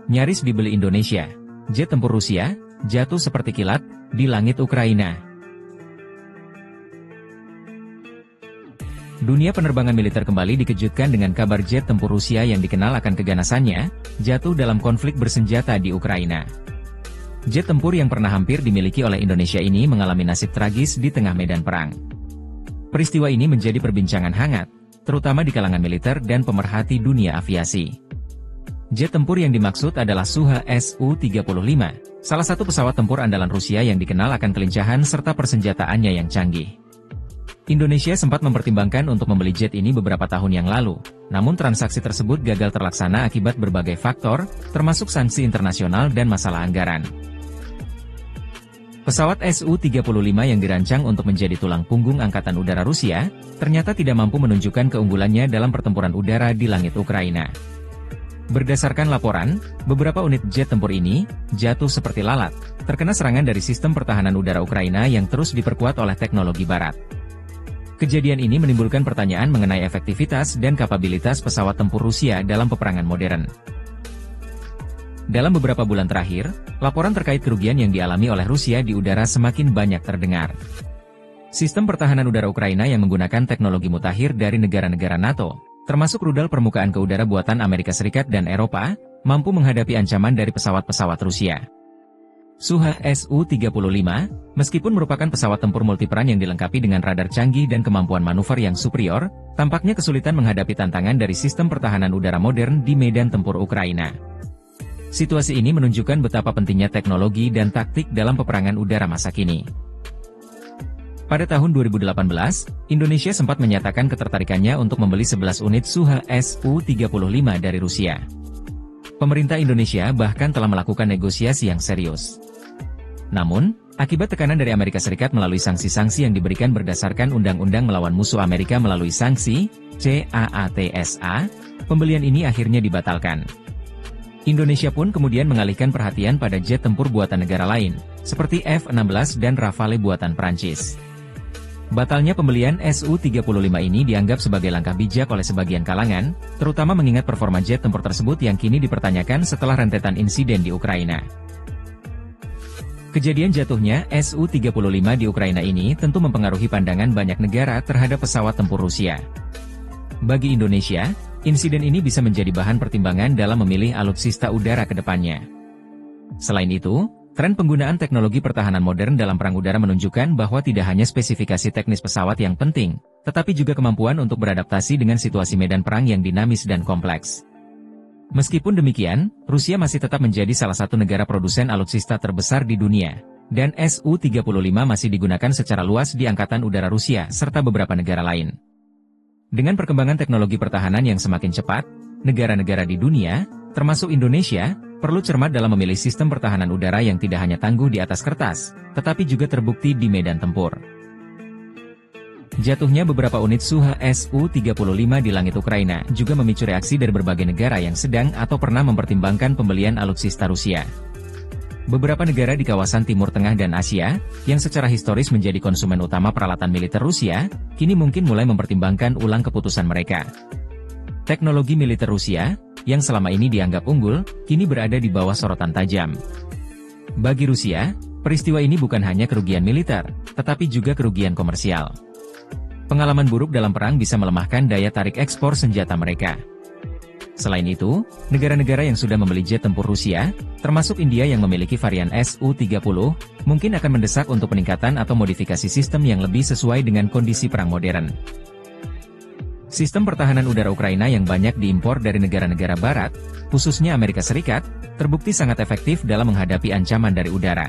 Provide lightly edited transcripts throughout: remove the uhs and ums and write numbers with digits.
nyaris dibeli Indonesia. Jet tempur Rusia jatuh seperti kilat di langit Ukraina. Dunia penerbangan militer kembali dikejutkan dengan kabar jet tempur Rusia yang dikenal akan keganasannya, jatuh dalam konflik bersenjata di Ukraina. Jet tempur yang pernah hampir dimiliki oleh Indonesia ini mengalami nasib tragis di tengah medan perang. Peristiwa ini menjadi perbincangan hangat, terutama di kalangan militer dan pemerhati dunia aviasi. Jet tempur yang dimaksud adalah Suha Su-35, salah satu pesawat tempur andalan Rusia yang dikenal akan kelincahan serta persenjataannya yang canggih. Indonesia sempat mempertimbangkan untuk membeli jet ini beberapa tahun yang lalu, namun transaksi tersebut gagal terlaksana akibat berbagai faktor, termasuk sanksi internasional dan masalah anggaran. Pesawat Su-35 yang dirancang untuk menjadi tulang punggung Angkatan Udara Rusia, ternyata tidak mampu menunjukkan keunggulannya dalam pertempuran udara di langit Ukraina. Berdasarkan laporan, beberapa unit jet tempur ini jatuh seperti lalat, terkena serangan dari sistem pertahanan udara Ukraina yang terus diperkuat oleh teknologi barat. Kejadian ini menimbulkan pertanyaan mengenai efektivitas dan kapabilitas pesawat tempur Rusia dalam peperangan modern. Dalam beberapa bulan terakhir, laporan terkait kerugian yang dialami oleh Rusia di udara semakin banyak terdengar. Sistem pertahanan udara Ukraina yang menggunakan teknologi mutakhir dari negara-negara NATO, termasuk rudal permukaan ke udara buatan Amerika Serikat dan Eropa, mampu menghadapi ancaman dari pesawat-pesawat Rusia. Suha Su-35, meskipun merupakan pesawat tempur multiperan yang dilengkapi dengan radar canggih dan kemampuan manuver yang superior, tampaknya kesulitan menghadapi tantangan dari sistem pertahanan udara modern di medan tempur Ukraina. Situasi ini menunjukkan betapa pentingnya teknologi dan taktik dalam peperangan udara masa kini. Pada tahun 2018, Indonesia sempat menyatakan ketertarikannya untuk membeli 11 unit Suha Su-35 dari Rusia. Pemerintah Indonesia bahkan telah melakukan negosiasi yang serius. Namun, akibat tekanan dari Amerika Serikat melalui sanksi-sanksi yang diberikan berdasarkan Undang-Undang Melawan Musuh Amerika melalui sanksi, CAATSA, pembelian ini akhirnya dibatalkan. Indonesia pun kemudian mengalihkan perhatian pada jet tempur buatan negara lain, seperti F-16 dan Rafale buatan Prancis. Batalnya pembelian Su-35 ini dianggap sebagai langkah bijak oleh sebagian kalangan, terutama mengingat performa jet tempur tersebut yang kini dipertanyakan setelah rentetan insiden di Ukraina. Kejadian jatuhnya Su-35 di Ukraina ini tentu mempengaruhi pandangan banyak negara terhadap pesawat tempur Rusia. Bagi Indonesia, insiden ini bisa menjadi bahan pertimbangan dalam memilih alutsista udara ke depannya. Selain itu, tren penggunaan teknologi pertahanan modern dalam perang udara menunjukkan bahwa tidak hanya spesifikasi teknis pesawat yang penting, tetapi juga kemampuan untuk beradaptasi dengan situasi medan perang yang dinamis dan kompleks. Meskipun demikian, Rusia masih tetap menjadi salah satu negara produsen alutsista terbesar di dunia, dan Su-35 masih digunakan secara luas di Angkatan Udara Rusia serta beberapa negara lain. Dengan perkembangan teknologi pertahanan yang semakin cepat, negara-negara di dunia, termasuk Indonesia, perlu cermat dalam memilih sistem pertahanan udara yang tidak hanya tangguh di atas kertas, tetapi juga terbukti di medan tempur. Jatuhnya beberapa unit Suha Su-35 di langit Ukraina juga memicu reaksi dari berbagai negara yang sedang atau pernah mempertimbangkan pembelian alutsista Rusia. Beberapa negara di kawasan Timur Tengah dan Asia, yang secara historis menjadi konsumen utama peralatan militer Rusia, kini mungkin mulai mempertimbangkan ulang keputusan mereka. Teknologi militer Rusia, yang selama ini dianggap unggul, kini berada di bawah sorotan tajam. Bagi Rusia, peristiwa ini bukan hanya kerugian militer, tetapi juga kerugian komersial. Pengalaman buruk dalam perang bisa melemahkan daya tarik ekspor senjata mereka. Selain itu, negara-negara yang sudah membeli jet tempur Rusia, termasuk India yang memiliki varian Su-30, mungkin akan mendesak untuk peningkatan atau modifikasi sistem yang lebih sesuai dengan kondisi perang modern. Sistem pertahanan udara Ukraina yang banyak diimpor dari negara-negara barat, khususnya Amerika Serikat, terbukti sangat efektif dalam menghadapi ancaman dari udara.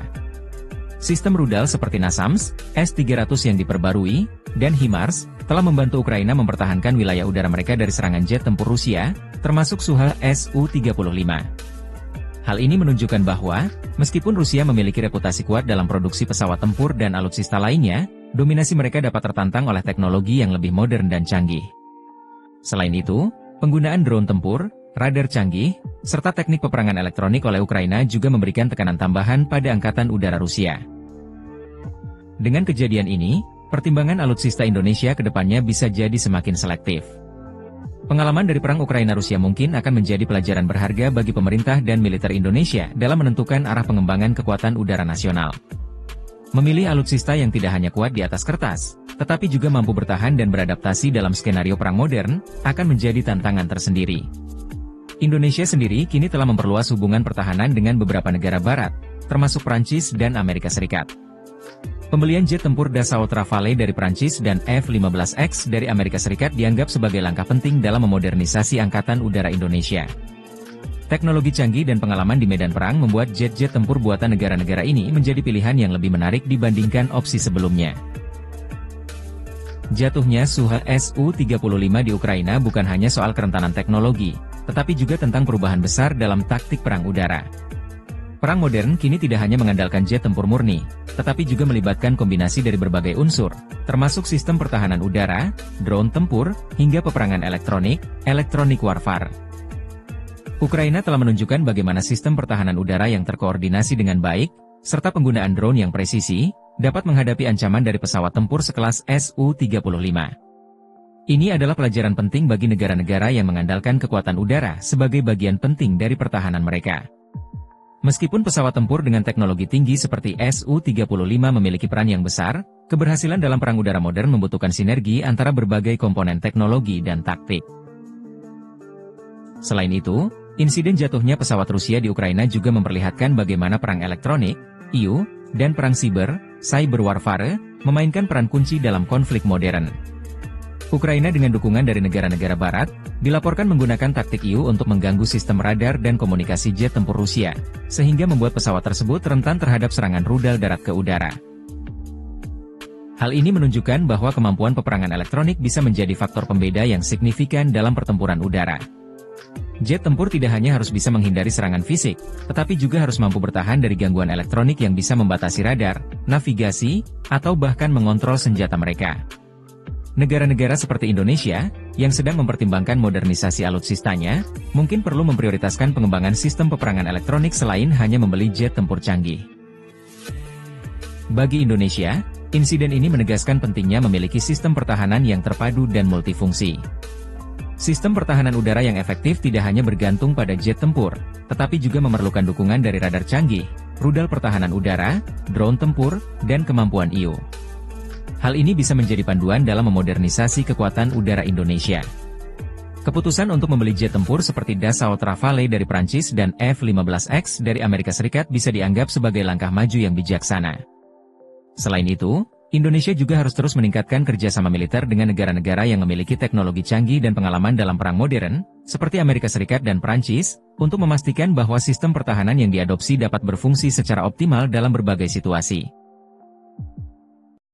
Sistem rudal seperti NASAMS, S-300 yang diperbarui, dan HIMARS, telah membantu Ukraina mempertahankan wilayah udara mereka dari serangan jet tempur Rusia, termasuk Suha Su-35. Hal ini menunjukkan bahwa, meskipun Rusia memiliki reputasi kuat dalam produksi pesawat tempur dan alutsista lainnya, dominasi mereka dapat tertantang oleh teknologi yang lebih modern dan canggih. Selain itu, penggunaan drone tempur, radar canggih, serta teknik peperangan elektronik oleh Ukraina juga memberikan tekanan tambahan pada Angkatan Udara Rusia. Dengan kejadian ini, pertimbangan alutsista Indonesia ke depannya bisa jadi semakin selektif. Pengalaman dari Perang Ukraina-Rusia mungkin akan menjadi pelajaran berharga bagi pemerintah dan militer Indonesia dalam menentukan arah pengembangan kekuatan udara nasional. Memilih alutsista yang tidak hanya kuat di atas kertas, tetapi juga mampu bertahan dan beradaptasi dalam skenario perang modern, akan menjadi tantangan tersendiri. Indonesia sendiri kini telah memperluas hubungan pertahanan dengan beberapa negara barat, termasuk Prancis dan Amerika Serikat. Pembelian jet tempur Dassault Rafale dari Prancis dan F-15X dari Amerika Serikat dianggap sebagai langkah penting dalam memodernisasi Angkatan Udara Indonesia. Teknologi canggih dan pengalaman di medan perang membuat jet-jet tempur buatan negara-negara ini menjadi pilihan yang lebih menarik dibandingkan opsi sebelumnya. Jatuhnya Su-35 di Ukraina bukan hanya soal kerentanan teknologi, tetapi juga tentang perubahan besar dalam taktik perang udara. Perang modern kini tidak hanya mengandalkan jet tempur murni, tetapi juga melibatkan kombinasi dari berbagai unsur, termasuk sistem pertahanan udara, drone tempur, hingga peperangan elektronik, electronic warfare. Ukraina telah menunjukkan bagaimana sistem pertahanan udara yang terkoordinasi dengan baik, serta penggunaan drone yang presisi, dapat menghadapi ancaman dari pesawat tempur sekelas Su-35. Ini adalah pelajaran penting bagi negara-negara yang mengandalkan kekuatan udara sebagai bagian penting dari pertahanan mereka. Meskipun pesawat tempur dengan teknologi tinggi seperti Su-35 memiliki peran yang besar, keberhasilan dalam perang udara modern membutuhkan sinergi antara berbagai komponen teknologi dan taktik. Selain itu, insiden jatuhnya pesawat Rusia di Ukraina juga memperlihatkan bagaimana perang elektronik, IU, dan perang cyber warfare, memainkan peran kunci dalam konflik modern. Ukraina dengan dukungan dari negara-negara barat, dilaporkan menggunakan taktik IU untuk mengganggu sistem radar dan komunikasi jet tempur Rusia, sehingga membuat pesawat tersebut rentan terhadap serangan rudal darat ke udara. Hal ini menunjukkan bahwa kemampuan peperangan elektronik bisa menjadi faktor pembeda yang signifikan dalam pertempuran udara. Jet tempur tidak hanya harus bisa menghindari serangan fisik, tetapi juga harus mampu bertahan dari gangguan elektronik yang bisa membatasi radar, navigasi, atau bahkan mengontrol senjata mereka. Negara-negara seperti Indonesia, yang sedang mempertimbangkan modernisasi alutsistanya, mungkin perlu memprioritaskan pengembangan sistem peperangan elektronik selain hanya membeli jet tempur canggih. Bagi Indonesia, insiden ini menegaskan pentingnya memiliki sistem pertahanan yang terpadu dan multifungsi. Sistem pertahanan udara yang efektif tidak hanya bergantung pada jet tempur, tetapi juga memerlukan dukungan dari radar canggih, rudal pertahanan udara, drone tempur, dan kemampuan IU. Hal ini bisa menjadi panduan dalam memodernisasi kekuatan udara Indonesia. Keputusan untuk membeli jet tempur seperti Dassault Rafale dari Prancis dan F-15X dari Amerika Serikat bisa dianggap sebagai langkah maju yang bijaksana. Selain itu, Indonesia juga harus terus meningkatkan kerjasama militer dengan negara-negara yang memiliki teknologi canggih dan pengalaman dalam perang modern, seperti Amerika Serikat dan Prancis, untuk memastikan bahwa sistem pertahanan yang diadopsi dapat berfungsi secara optimal dalam berbagai situasi.